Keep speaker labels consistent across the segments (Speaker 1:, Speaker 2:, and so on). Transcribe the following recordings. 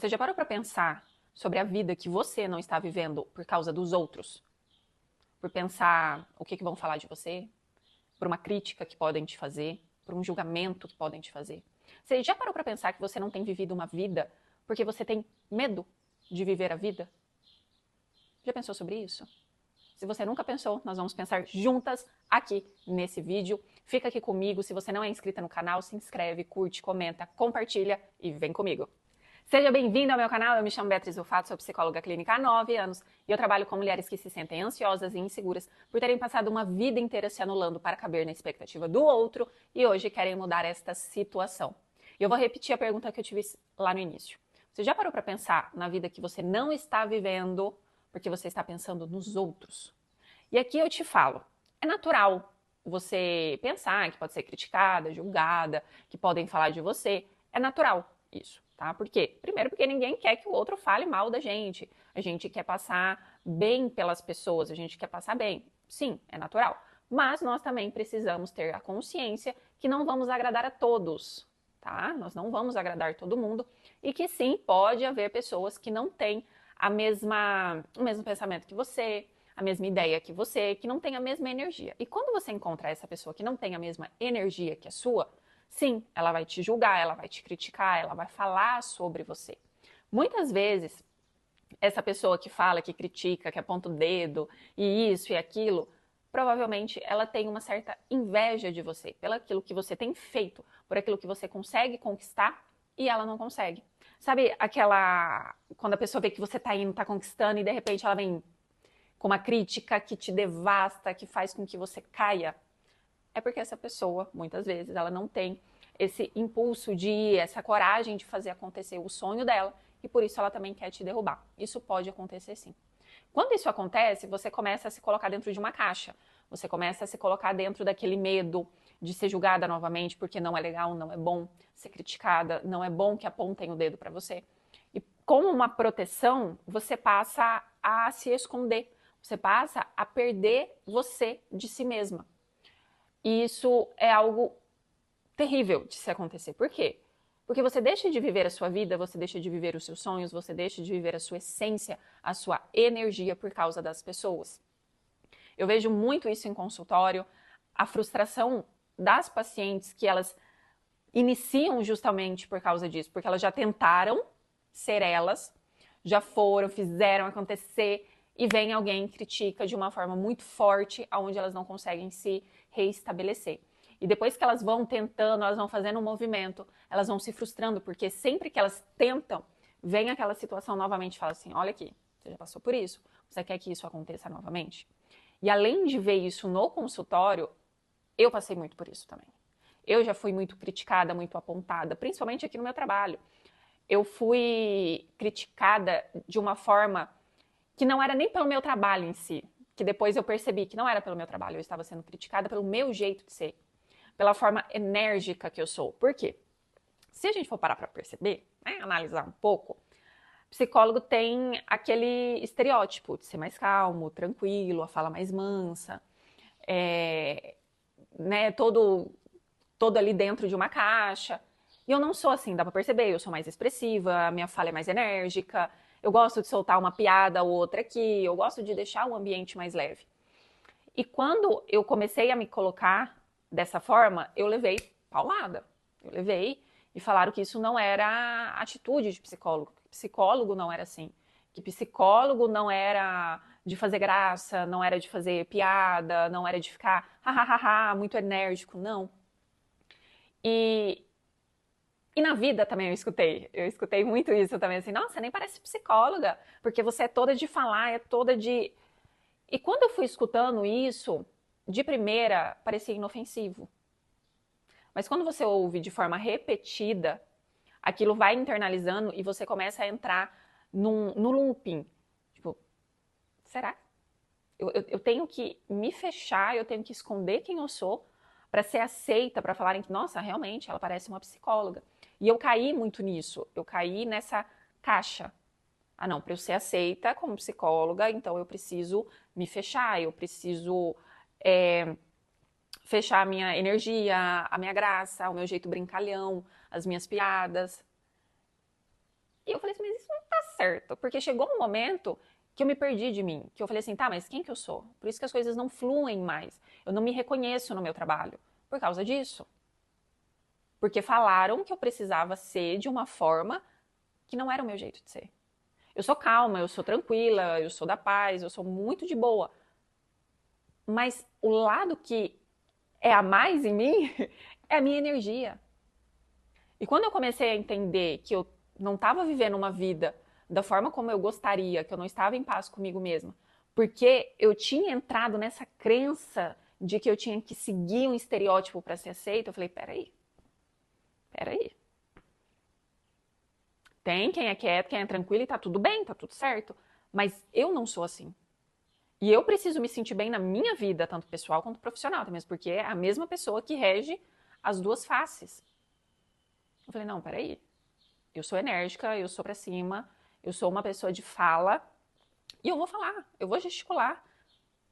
Speaker 1: Você já parou para pensar sobre a vida que você não está vivendo por causa dos outros? Por pensar o que vão falar de você? Por uma crítica que podem te fazer? Por um julgamento que podem te fazer? Você já parou para pensar que você não tem vivido uma vida porque você tem medo de viver a vida? Já pensou sobre isso? Se você nunca pensou, nós vamos pensar juntas aqui nesse vídeo. Fica aqui comigo. Se você não é inscrita no canal, se inscreve, curte, comenta, compartilha e vem comigo. Seja bem-vindo ao meu canal, eu me chamo Beatriz Rufato, sou psicóloga clínica há 9 anos e eu trabalho com mulheres que se sentem ansiosas e inseguras por terem passado uma vida inteira se anulando para caber na expectativa do outro e hoje querem mudar esta situação. E eu vou repetir a pergunta que eu tive lá no início. Você já parou para pensar na vida que você não está vivendo porque você está pensando nos outros? E aqui eu te falo, é natural você pensar que pode ser criticada, julgada, que podem falar de você, é natural isso. Tá? Por quê? Primeiro porque ninguém quer que o outro fale mal da gente. A gente quer passar bem pelas pessoas, a gente quer passar bem. Sim, é natural. Mas nós também precisamos ter a consciência que não vamos agradar a todos, tá? Nós não vamos agradar todo mundo e que sim, pode haver pessoas que não têm o mesmo pensamento que você, a mesma ideia que você, que não tem a mesma energia. E quando você encontra essa pessoa que não tem a mesma energia que a sua, sim, ela vai te julgar, ela vai te criticar, ela vai falar sobre você. Muitas vezes, essa pessoa que fala, que critica, que aponta o dedo e isso e aquilo, provavelmente ela tem uma certa inveja de você, pelo aquilo que você tem feito, por aquilo que você consegue conquistar e ela não consegue. Sabe aquela... quando a pessoa vê que você tá indo, tá conquistando e de repente ela vem com uma crítica que te devasta, que faz com que você caia? É porque essa pessoa, muitas vezes, ela não tem esse impulso de ir, essa coragem de fazer acontecer o sonho dela e por isso ela também quer te derrubar. Isso pode acontecer sim. Quando isso acontece, você começa a se colocar dentro de uma caixa. Você começa a se colocar dentro daquele medo de ser julgada novamente porque não é legal, não é bom ser criticada, não é bom que apontem o dedo para você. E como uma proteção, você passa a se esconder. Você passa a perder você de si mesma. E isso é algo terrível de se acontecer. Por quê? Porque você deixa de viver a sua vida, você deixa de viver os seus sonhos, você deixa de viver a sua essência, a sua energia por causa das pessoas. Eu vejo muito isso em consultório, a frustração das pacientes que elas iniciam justamente por causa disso, porque elas já tentaram ser elas, já foram, fizeram acontecer e vem alguém e critica de uma forma muito forte, onde elas não conseguem se reestabelecer. E depois que elas vão tentando, elas vão fazendo um movimento, elas vão se frustrando, porque sempre que elas tentam, vem aquela situação novamente e fala assim, olha aqui, você já passou por isso, você quer que isso aconteça novamente? E além de ver isso no consultório, eu passei muito por isso também. Eu já fui muito criticada, muito apontada, principalmente aqui no meu trabalho. Eu fui criticada de uma forma que não era nem pelo meu trabalho em si, que depois eu percebi que não era pelo meu trabalho, eu estava sendo criticada pelo meu jeito de ser, pela forma enérgica que eu sou. Por quê? Se a gente for parar para perceber, né, analisar um pouco, psicólogo tem aquele estereótipo de ser mais calmo, tranquilo, a fala mais mansa, né, todo ali dentro de uma caixa. E eu não sou assim, dá pra perceber, eu sou mais expressiva, a minha fala é mais enérgica, eu gosto de soltar uma piada ou outra aqui, eu gosto de deixar o ambiente mais leve. E quando eu comecei a me colocar dessa forma, eu levei paulada. Eu levei e falaram que isso não era atitude de psicólogo, que psicólogo não era assim, que psicólogo não era de fazer graça, não era de fazer piada, não era de ficar hahaha, muito enérgico, não. E, e na vida também eu escutei muito isso também, assim, nossa, você nem parece psicóloga, porque você é toda de falar, é toda de... E quando eu fui escutando isso, de primeira, parecia inofensivo. Mas quando você ouve de forma repetida, aquilo vai internalizando e você começa a entrar no looping. Tipo, será? Eu tenho que me fechar, eu tenho que esconder quem eu sou para ser aceita, para falarem que, nossa, realmente, ela parece uma psicóloga. E eu caí muito nisso, eu caí nessa caixa. Ah, não, para eu ser aceita como psicóloga, então eu preciso me fechar, eu preciso fechar a minha energia, a minha graça, o meu jeito brincalhão, as minhas piadas. E eu falei assim, mas isso não tá certo. Porque chegou um momento que eu me perdi de mim. Que eu falei assim, tá, mas quem que eu sou? Por isso que as coisas não fluem mais. Eu não me reconheço no meu trabalho. Por causa disso. Porque falaram que eu precisava ser de uma forma que não era o meu jeito de ser. Eu sou calma, eu sou tranquila, eu sou da paz, eu sou muito de boa. Mas o lado que é a mais em mim é a minha energia. E quando eu comecei a entender que eu não estava vivendo uma vida da forma como eu gostaria, que eu não estava em paz comigo mesma, porque eu tinha entrado nessa crença de que eu tinha que seguir um estereótipo para ser aceita, eu falei, peraí. Tem quem é quieto, quem é tranquilo e tá tudo bem, tá tudo certo. Mas eu não sou assim. E eu preciso me sentir bem na minha vida, tanto pessoal quanto profissional, até mesmo porque é a mesma pessoa que rege as duas faces. Eu falei, não, peraí. Eu sou enérgica, eu sou pra cima, eu sou uma pessoa de fala e eu vou falar, eu vou gesticular.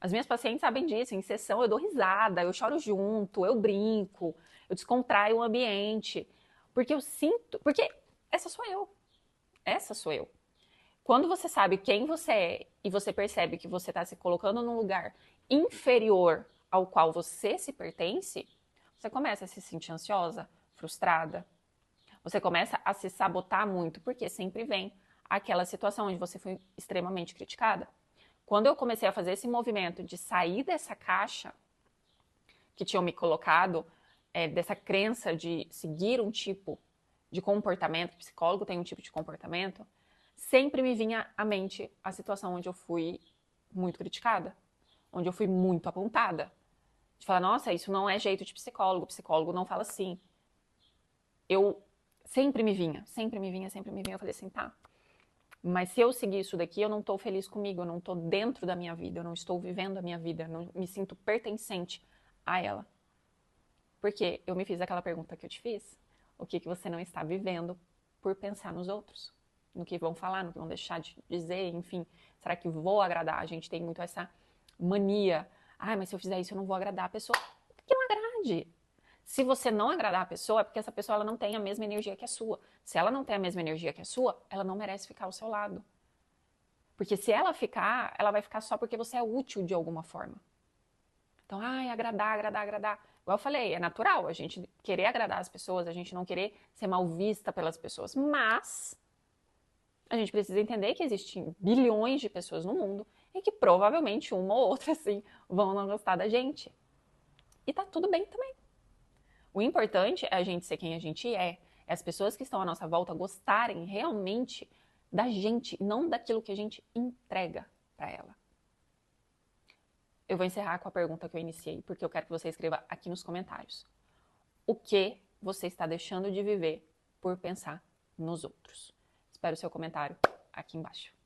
Speaker 1: As minhas pacientes sabem disso, em sessão eu dou risada, eu choro junto, eu brinco, eu descontraio o ambiente. Porque eu sinto. Porque essa sou eu. Essa sou eu. Quando você sabe quem você é e você percebe que você está se colocando num lugar inferior ao qual você se pertence, você começa a se sentir ansiosa, frustrada. Você começa a se sabotar muito, porque sempre vem aquela situação onde você foi extremamente criticada. Quando eu comecei a fazer esse movimento de sair dessa caixa que tinham me colocado, dessa crença de seguir um tipo de comportamento, que psicólogo tem um tipo de comportamento, sempre me vinha à mente a situação onde eu fui muito criticada, onde eu fui muito apontada. De falar, nossa, isso não é jeito de psicólogo não fala assim. Eu sempre me vinha. Eu falei assim, tá, mas se eu seguir isso daqui, eu não estou feliz comigo, eu não estou dentro da minha vida, eu não estou vivendo a minha vida, eu não me sinto pertencente a ela. Porque eu me fiz aquela pergunta que eu te fiz, o que você não está vivendo por pensar nos outros? No que vão falar, no que vão deixar de dizer, enfim. Será que vou agradar? A gente tem muito essa mania. Ah, mas se eu fizer isso, eu não vou agradar a pessoa. Que não agrade. Se você não agradar a pessoa, é porque essa pessoa ela não tem a mesma energia que a sua. Se ela não tem a mesma energia que a sua, ela não merece ficar ao seu lado. Porque se ela ficar, ela vai ficar só porque você é útil de alguma forma. Então, ai, agradar. Igual eu falei, é natural a gente querer agradar as pessoas, a gente não querer ser mal vista pelas pessoas. Mas a gente precisa entender que existem bilhões de pessoas no mundo e que provavelmente uma ou outra, assim, vão não gostar da gente. E tá tudo bem também. O importante é a gente ser quem a gente é as pessoas que estão à nossa volta gostarem realmente da gente e não daquilo que a gente entrega para ela. Eu vou encerrar com a pergunta que eu iniciei, porque eu quero que você escreva aqui nos comentários. O que você está deixando de viver por pensar nos outros? Espero o seu comentário aqui embaixo.